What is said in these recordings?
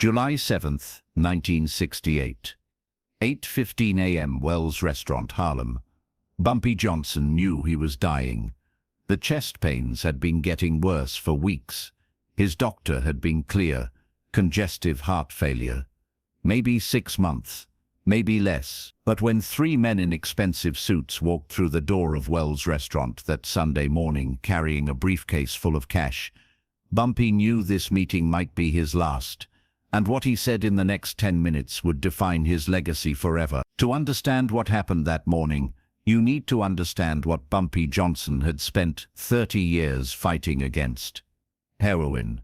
July 7th, 1968. 8:15 a.m. Wells Restaurant, Harlem. Bumpy Johnson knew he was dying. The chest pains had been getting worse for weeks. His doctor had been clear: congestive heart failure. Maybe 6 months, maybe less. But when 3 men in expensive suits walked through the door of Wells Restaurant that Sunday morning carrying a briefcase full of cash, Bumpy knew this meeting might be his last, and what he said in the next 10 minutes would define his legacy forever. To understand what happened that morning, you need to understand what Bumpy Johnson had spent 30 years fighting against: heroin.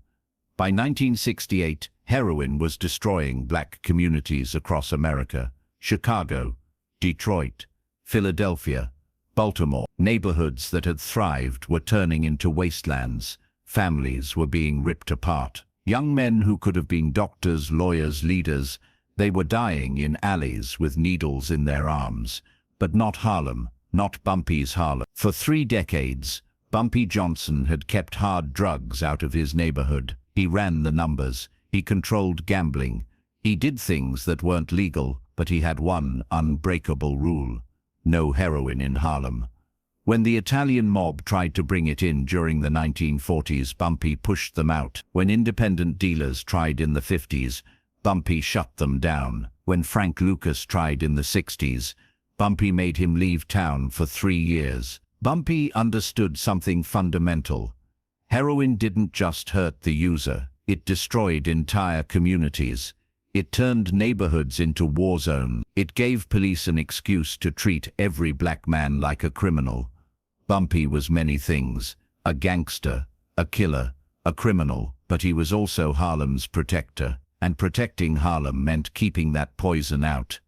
By 1968, heroin was destroying black communities across America. Chicago, Detroit, Philadelphia, Baltimore. Neighborhoods that had thrived were turning into wastelands. Families were being ripped apart. Young men who could have been doctors, lawyers, leaders, they were dying in alleys with needles in their arms. But not Harlem, not Bumpy's Harlem. For 3 decades, Bumpy Johnson had kept hard drugs out of his neighborhood. He ran the numbers. He controlled gambling. He did things that weren't legal, but he had one unbreakable rule: no heroin in Harlem. When the Italian mob tried to bring it in during the 1940s, Bumpy pushed them out. When independent dealers tried in the 50s, Bumpy shut them down. When Frank Lucas tried in the 60s, Bumpy made him leave town for 3 years. Bumpy understood something fundamental. Heroin didn't just hurt the user, it destroyed entire communities. It turned neighborhoods into war zones. It gave police an excuse to treat every black man like a criminal. Bumpy was many things: a gangster, a killer, a criminal, but he was also Harlem's protector. And protecting Harlem meant keeping that poison out.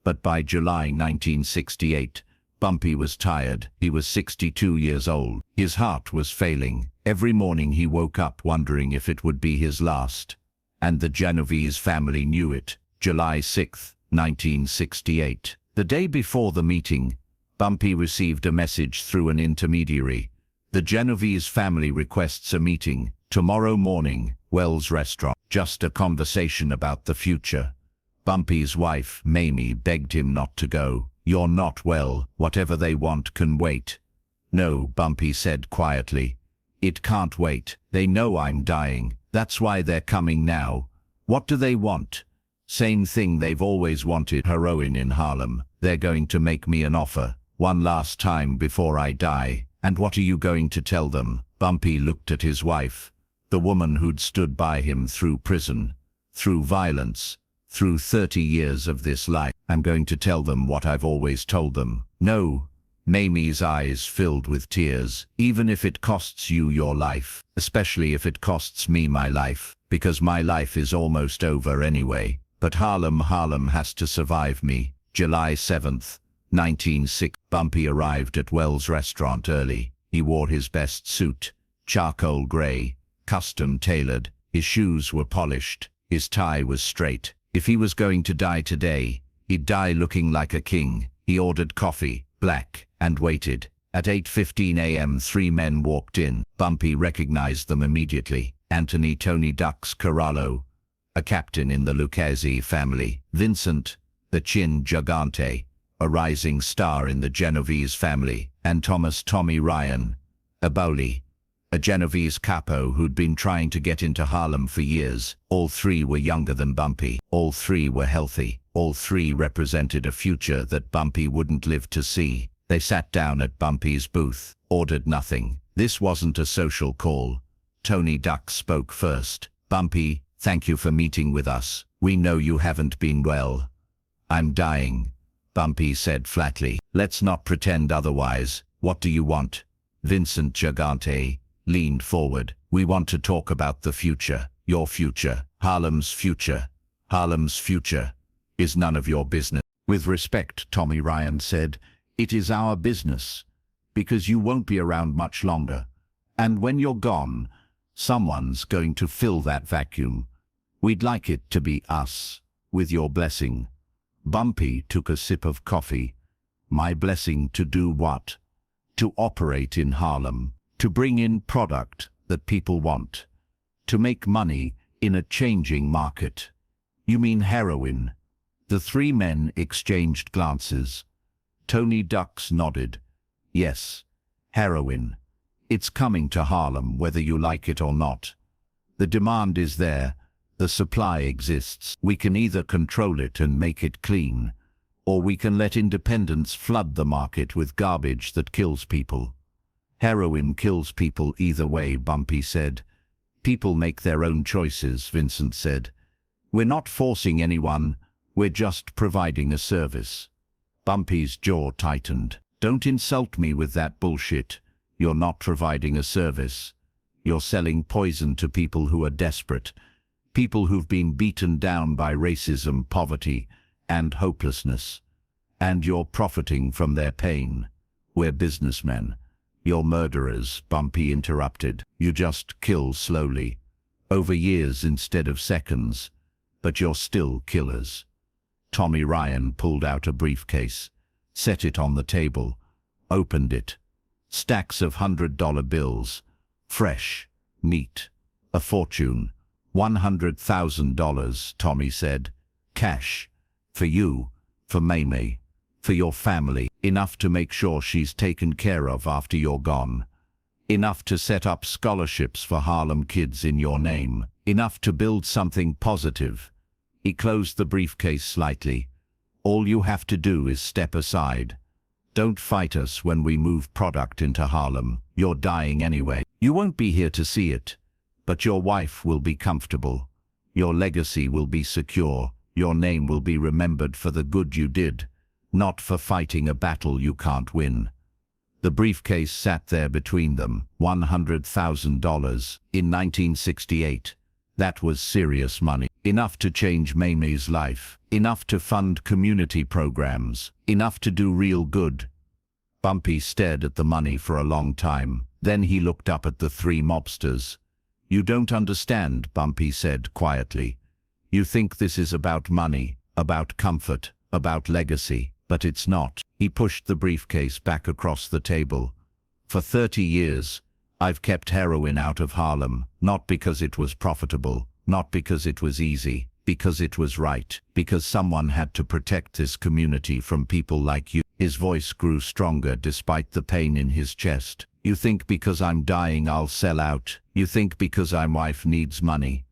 But by July 1968, Bumpy was tired. He was 62 years old. His heart was failing. Every morning he woke up wondering if it would be his last. And the Genovese family knew it. July 6th, 1968. The day before the meeting, Bumpy received a message through an intermediary. The Genovese family requests a meeting tomorrow morning, Wells Restaurant. Just a conversation about the future. Bumpy's wife, Mamie, begged him not to go. "You're not well. Whatever they want can wait." "No," Bumpy said quietly. "It can't wait. They know I'm dying. That's why they're coming now." "What do they want?" "Same thing they've always wanted: heroin in Harlem. They're going to make me an offer. One last time before I die." "And what are you going to tell them?" Bumpy looked at his wife, the woman who'd stood by him through prison, through violence, through 30 years of this life. "I'm going to tell them what I've always told them." "No." Mamie's eyes filled with tears. "Even if it costs you your life, especially if it costs me my life, because my life is almost over anyway. But Harlem has to survive me." July 7th, 1960. Bumpy arrived at Wells Restaurant early. He wore his best suit, charcoal gray, custom tailored. His shoes were polished. His tie was straight. If he was going to die today, he'd die looking like a king. He ordered coffee, black, and waited. At 8:15 a.m. 3 men walked in. Bumpy recognized them immediately. Anthony "Tony Ducks" Corallo, a captain in the Lucchese family. Vincent, the Chin Gigante, a rising star in the Genovese family. And Thomas "Tommy" Ryan, a bully, a Genovese capo who'd been trying to get into Harlem for years. All 3 were younger than Bumpy. All 3 were healthy. All 3 represented a future that Bumpy wouldn't live to see. They sat down at Bumpy's booth, ordered nothing. This wasn't a social call. Tony Duck spoke first. "Bumpy, thank you for meeting with us. We know you haven't been well." "I'm dying," Bumpy said flatly. "Let's not pretend otherwise. What do you want?" Vincent Gigante leaned forward. "We want to talk about the future. Your future. Harlem's future. Harlem's future is none of your business." "With respect," Tommy Ryan said, "it is our business, because you won't be around much longer. And when you're gone, someone's going to fill that vacuum. We'd like it to be us, with your blessing." Bumpy took a sip of coffee. "My blessing to do what?" "To operate in Harlem, to bring in product that people want, to make money in a changing market." You mean heroin? The three men exchanged glances. Tony Ducks nodded. Yes, heroin. It's coming to Harlem whether you like it or not. The demand is there, the supply exists. We can either control it and make it clean, or we can let independents flood the market with garbage that kills people. Heroin kills people either way, Bumpy said. People make their own choices, Vincent said. We're not forcing anyone, we're just providing a service. Bumpy's jaw tightened. Don't insult me with that bullshit. You're not providing a service. You're selling poison to people who are desperate, people who've been beaten down by racism, poverty, and hopelessness. And you're profiting from their pain. We're businessmen. You're murderers, Bumpy interrupted. You just kill slowly, over years instead of seconds, but you're still killers. Tommy Ryan pulled out a briefcase, set it on the table, opened it. Stacks of $100 bills, fresh, neat, a fortune. $100,000, Tommy said. Cash. For you, for Mamie, for your family. Enough to make sure she's taken care of after you're gone. Enough to set up scholarships for Harlem kids in your name. Enough to build something positive. He closed the briefcase slightly. All you have to do is step aside. Don't fight us when we move product into Harlem. You're dying anyway. You won't be here to see it, but your wife will be comfortable. Your legacy will be secure. Your name will be remembered for the good you did, not for fighting a battle you can't win. The briefcase sat there between them. $100,000 in 1968. That was serious money. Enough to change Mamie's life. Enough to fund community programs. Enough to do real good. Bumpy stared at the money for a long time. Then he looked up at the three mobsters. You don't understand, Bumpy said quietly. You think this is about money, about comfort, about legacy, but it's not. He pushed the briefcase back across the table. For 30 years, I've kept heroin out of Harlem, not because it was profitable, not because it was easy, because it was right, because someone had to protect this community from people like you. His voice grew stronger despite the pain in his chest. You think because I'm dying I'll sell out? You think because my wife needs money,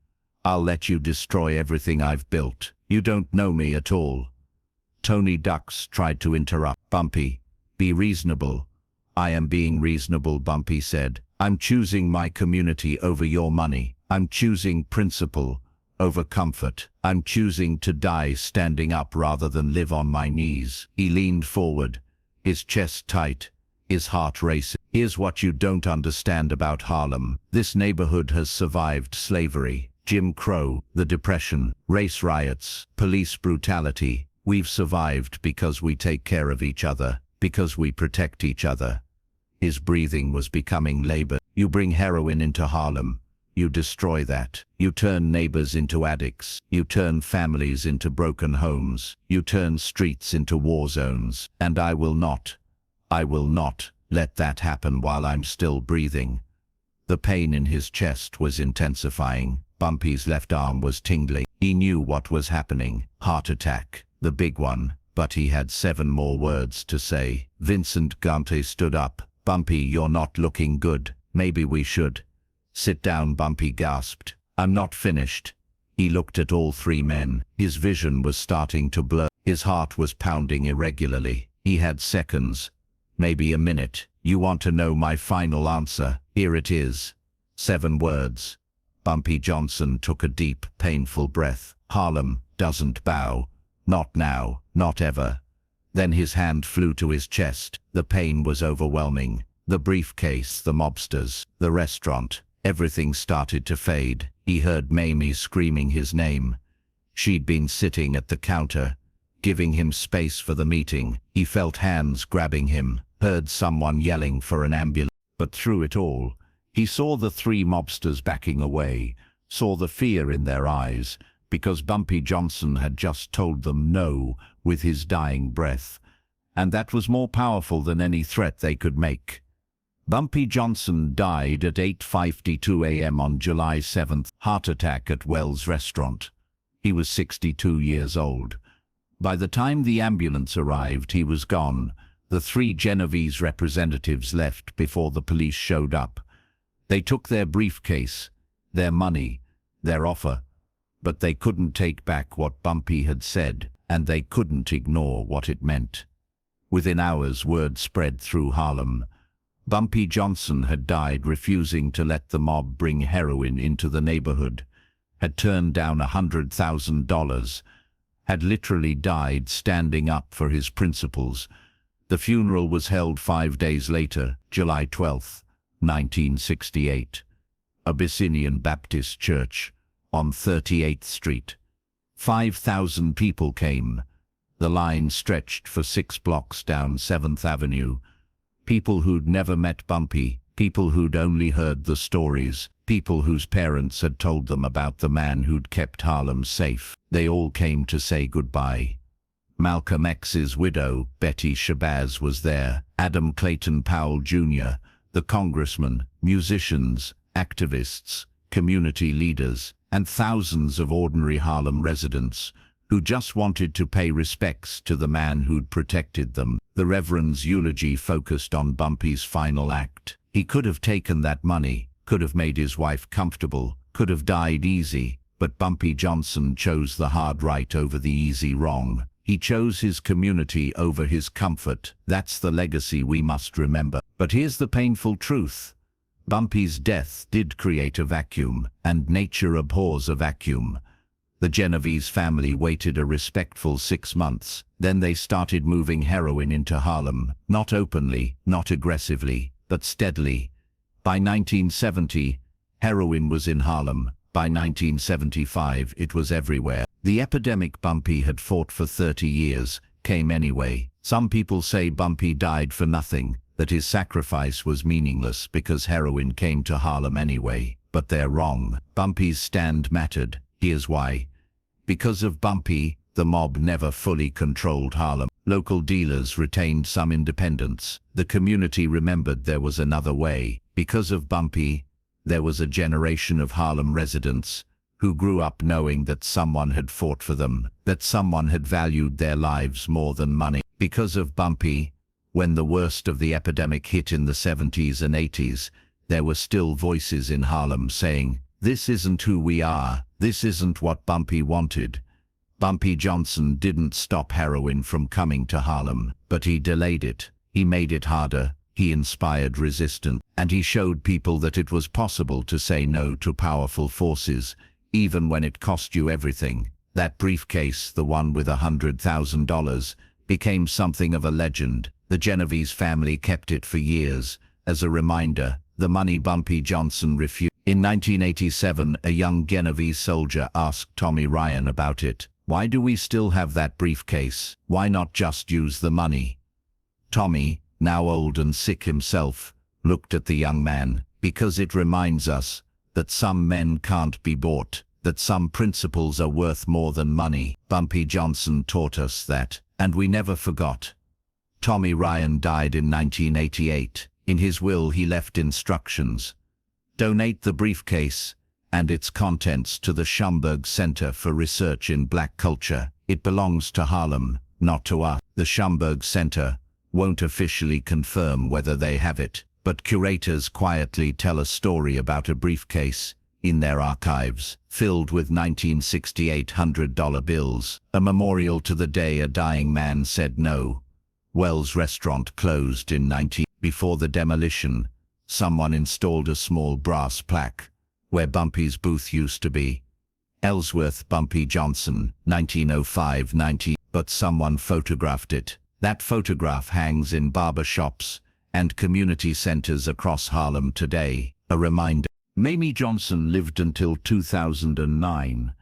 I'll let you destroy everything I've built? You don't know me at all. Tony Ducks tried to interrupt. Bumpy, be reasonable. I am being reasonable, Bumpy said. I'm choosing my community over your money. I'm choosing principle over comfort. I'm choosing to die standing up rather than live on my knees. He leaned forward, his chest tight, his heart racing. Here's what you don't understand about Harlem. This neighborhood has survived slavery, Jim Crow, the Depression, race riots, police brutality. We've survived because we take care of each other, because we protect each other. His breathing was becoming labored. You bring heroin into Harlem. You destroy that. You turn neighbors into addicts. You turn families into broken homes. You turn streets into war zones. And I will not let that happen while I'm still breathing. The pain in his chest was intensifying. Bumpy's left arm was tingling. He knew what was happening. Heart attack. The big one. But he had 7 more words to say. Vincent Gante stood up. Bumpy, you're not looking good. Maybe we should. Sit down, Bumpy gasped. I'm not finished. He looked at all 3 men. His vision was starting to blur. His heart was pounding irregularly. He had seconds, maybe a minute. You want to know my final answer? Here it is. 7 words. Bumpy Johnson took a deep, painful breath. Harlem doesn't bow. Not now, not ever. Then his hand flew to his chest. The pain was overwhelming. The briefcase, the mobsters, the restaurant. Everything started to fade. He heard Mamie screaming his name. She'd been sitting at the counter, giving him space for the meeting. He felt hands grabbing him, heard someone yelling for an ambulance. But through it all, he saw the 3 mobsters backing away, saw the fear in their eyes, because Bumpy Johnson had just told them no with his dying breath, and that was more powerful than any threat they could make. Bumpy Johnson died at 8:52 a.m. on July 7th, heart attack at Wells Restaurant. He was 62 years old. By the time the ambulance arrived, he was gone. The 3 Genovese representatives left before the police showed up. They took their briefcase, their money, their offer, but they couldn't take back what Bumpy had said, and they couldn't ignore what it meant. Within hours, word spread through Harlem. Bumpy Johnson had died refusing to let the mob bring heroin into the neighborhood, had turned down $100,000, had literally died standing up for his principles. The funeral was held 5 days later, July 12, 1968. Abyssinian Baptist Church on 38th Street. 5,000 people came. The line stretched for 6 blocks down 7th Avenue. People who'd never met Bumpy, people who'd only heard the stories, people whose parents had told them about the man who'd kept Harlem safe. They all came to say goodbye. Malcolm X's widow, Betty Shabazz, was there, Adam Clayton Powell Jr., the congressman, musicians, activists, community leaders, and thousands of ordinary Harlem residents who just wanted to pay respects to the man who'd protected them. The Reverend's eulogy focused on Bumpy's final act. He could have taken that money, could have made his wife comfortable, could have died easy, but Bumpy Johnson chose the hard right over the easy wrong. He chose his community over his comfort. That's the legacy we must remember. But here's the painful truth. Bumpy's death did create a vacuum, and nature abhors a vacuum. The Genovese family waited a respectful 6 months. Then they started moving heroin into Harlem, not openly, not aggressively, but steadily. By 1970, heroin was in Harlem. By 1975, it was everywhere. The epidemic Bumpy had fought for 30 years came anyway. Some people say Bumpy died for nothing, that his sacrifice was meaningless because heroin came to Harlem anyway. But they're wrong. Bumpy's stand mattered. Here's why. Because of Bumpy, the mob never fully controlled Harlem. Local dealers retained some independence. The community remembered there was another way. Because of Bumpy, there was a generation of Harlem residents who grew up knowing that someone had fought for them, that someone had valued their lives more than money. Because of Bumpy, when the worst of the epidemic hit in the 70s and 80s, there were still voices in Harlem saying, "This isn't who we are. This isn't what Bumpy wanted." Bumpy Johnson didn't stop heroin from coming to Harlem, but he delayed it. He made it harder. He inspired resistance. And he showed people that it was possible to say no to powerful forces, even when it cost you everything. That briefcase, the one with $100,000, became something of a legend. The Genovese family kept it for years, as a reminder. The money Bumpy Johnson refused. In 1987, a young Genovese soldier asked Tommy Ryan about it. "Why do we still have that briefcase? Why not just use the money?" Tommy, now old and sick himself, looked at the young man. "Because it reminds us that some men can't be bought, that some principles are worth more than money." Bumpy Johnson taught us that, and we never forgot. Tommy Ryan died in 1988. In his will, he left instructions. Donate the briefcase and its contents to the Schomburg Center for Research in Black Culture. It belongs to Harlem, not to us. The Schomburg Center won't officially confirm whether they have it, but curators quietly tell a story about a briefcase in their archives, filled with 1968 $100 bills, a memorial to the day a dying man said no. Wells Restaurant closed in 19... Before the demolition, someone installed a small brass plaque where Bumpy's booth used to be. Ellsworth Bumpy Johnson, 1905-90, but someone photographed it. That photograph hangs in barber shops and community centers across Harlem today, a reminder. Mamie Johnson lived until 2009.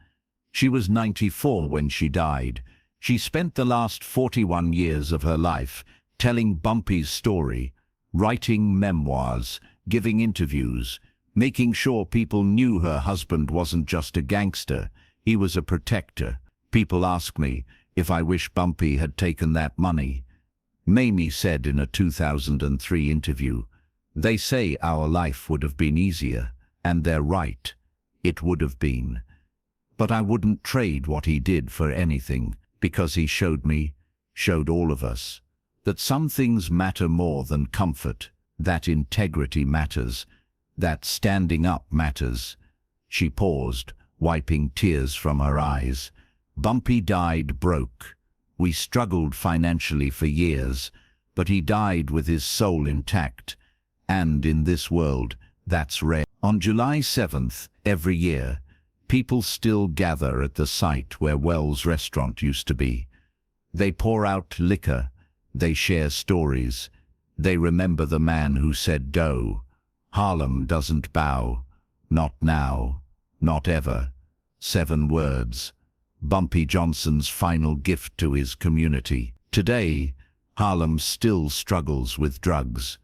She was 94 when she died. She spent the last 41 years of her life telling Bumpy's story, writing memoirs, giving interviews, making sure people knew her husband wasn't just a gangster, he was a protector. People ask me if I wish Bumpy had taken that money. Mamie said in a 2003 interview, "They say our life would have been easier, and they're right. It would have been. But I wouldn't trade what he did for anything, because he showed all of us, that some things matter more than comfort, that integrity matters, that standing up matters. She paused, wiping tears from her eyes. Bumpy died broke. We struggled financially for years, but he died with his soul intact. And in this world, that's rare. On July 7th, every year, people still gather at the site where Wells Restaurant used to be. They pour out liquor, they share stories, they remember the man who said "Go." Harlem doesn't bow, not now, not ever. 7 words. Bumpy Johnson's final gift to his community. Today, Harlem still struggles with drugs,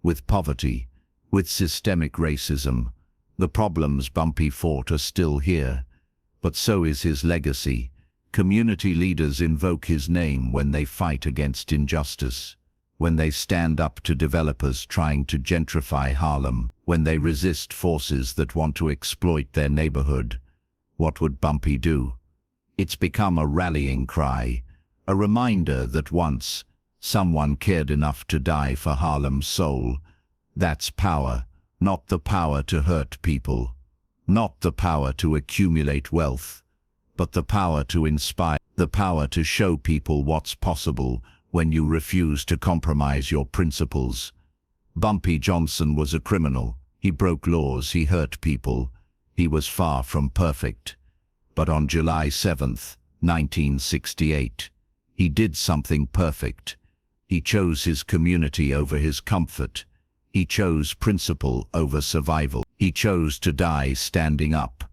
with poverty, with systemic racism. The problems Bumpy fought are still here, but so is his legacy. Community leaders invoke his name when they fight against injustice, when they stand up to developers trying to gentrify Harlem, when they resist forces that want to exploit their neighborhood. What would Bumpy do? It's become a rallying cry, a reminder that once someone cared enough to die for Harlem's soul. That's power, not the power to hurt people, not the power to accumulate wealth, but the power to inspire, the power to show people what's possible when you refuse to compromise your principles. Bumpy Johnson was a criminal. He broke laws, he hurt people. He was far from perfect. But on July 7th, 1968, he did something perfect. He chose his community over his comfort. He chose principle over survival. He chose to die standing up.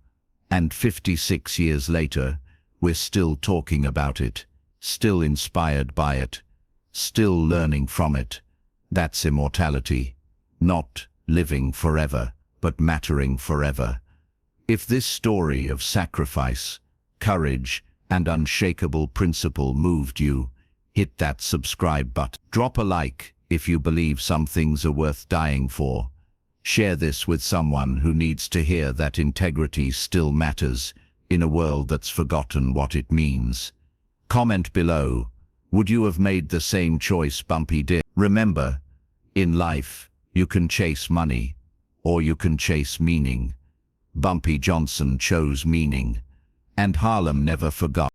And 56 years later, we're still talking about it, still inspired by it, still learning from it. That's immortality. Not living forever, but mattering forever. If this story of sacrifice, courage, and unshakable principle moved you, hit that subscribe button. Drop a like if you believe some things are worth dying for. Share this with someone who needs to hear that integrity still matters in a world that's forgotten what it means. Comment below, would you have made the same choice Bumpy did? Remember, in life, you can chase money, or you can chase meaning. Bumpy Johnson chose meaning, and Harlem never forgot.